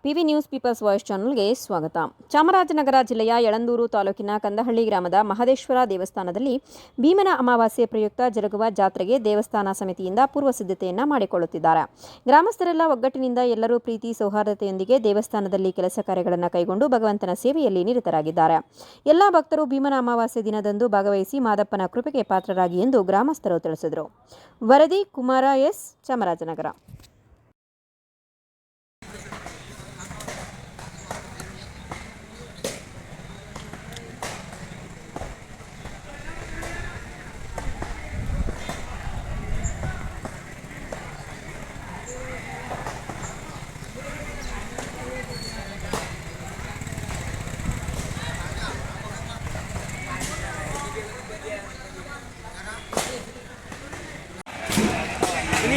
PV news people's voice ಚಾನೆಲ್ಗೆ ಸ್ವಾಗತ. ಚಾಮರಾಜನಗರ ಜಿಲ್ಲೆಯ ಯಳಂದೂರು ತಾಲೂಕಿನ ಕಂದಹಳ್ಳಿ ಗ್ರಾಮದ ಮಹದೇಶ್ವರ ದೇವಸ್ಥಾನದಲ್ಲಿ ಭೀಮನ ಅಮಾವಾಸ್ಯೆ ಪ್ರಯುಕ್ತ ಜರುಗುವ ಜಾತ್ರೆಗೆ ದೇವಸ್ಥಾನ ಸಮಿತಿಯಿಂದ ಪೂರ್ವ ಸಿದ್ಧತೆಯನ್ನು ಮಾಡಿಕೊಳ್ಳುತ್ತಿದ್ದಾರೆ. ಗ್ರಾಮಸ್ಥರೆಲ್ಲ ಒಗ್ಗಟ್ಟಿನಿಂದ ಎಲ್ಲರೂ ಪ್ರೀತಿ ಸೌಹಾರ್ದತೆಯೊಂದಿಗೆ ದೇವಸ್ಥಾನದಲ್ಲಿ ಕೆಲಸ ಕಾರ್ಯಗಳನ್ನು ಕೈಗೊಂಡು ಭಗವಂತನ ಸೇವೆಯಲ್ಲಿ ನಿರತರಾಗಿದ್ದಾರೆ. ಎಲ್ಲ ಭಕ್ತರು ಭೀಮನ ಅಮಾವಾಸ್ಯೆ ದಿನದಂದು ಭಾಗವಹಿಸಿ ಮಾದಪ್ಪನ ಕೃಪೆಗೆ ಪಾತ್ರರಾಗಿ ಎಂದು ಗ್ರಾಮಸ್ಥರು ತಿಳಿಸಿದರು. ವರದಿ ಕುಮಾರ ಎಸ್, ಚಾಮರಾಜನಗರ.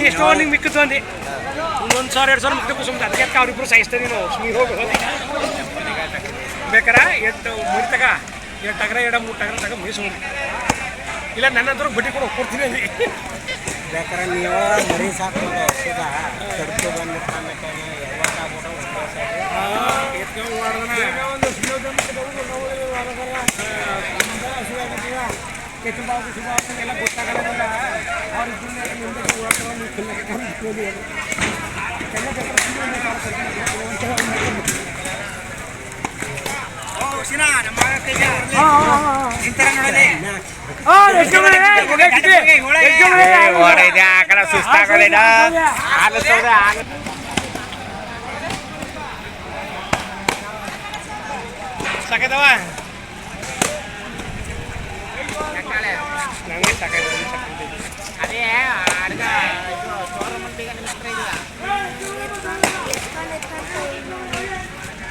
ಎಷ್ಟೋ ನಿಂಗೆ ಮಿಕ್ಕಿತ್ತು ಅಂದು ಇನ್ನೊಂದು ಸಾವಿರ 2,000 ಮಿಕ್ಕಿದ್ದು ಸುಮ್ಮನೆ ಅದಕ್ಕೆ ಅವ್ರಿಬ್ರು ಸಾಯಿಸ್ತೀನಿ ನೀನು ನೀರು ಹೋಗಿ ಬೇಕಾರ ಎಷ್ಟು ಮುರಿ ತಗ 2 ಟಗರ 3 ಟಗರ ತಗ ಮೀಸು ಇಲ್ಲ ನನ್ನ ಹತ್ರ ಬಡ್ಡಿ ಕೂಡ ಕೊಡ್ತೀನಿ ಅಲ್ಲಿ ಬೇಕಾರೆ ನೀವು ಮರಿ ಸಾಕು ತಡ್ಕೊ ಎಲ್ಲ ಗೊತ್ತಾಗಲ್ಲ ಸುಸ್ತಾಗಲ್ಲ ಸಾಕೈತವ ನಂಗೆ ಸಾಕೈತೆ ಅದೇ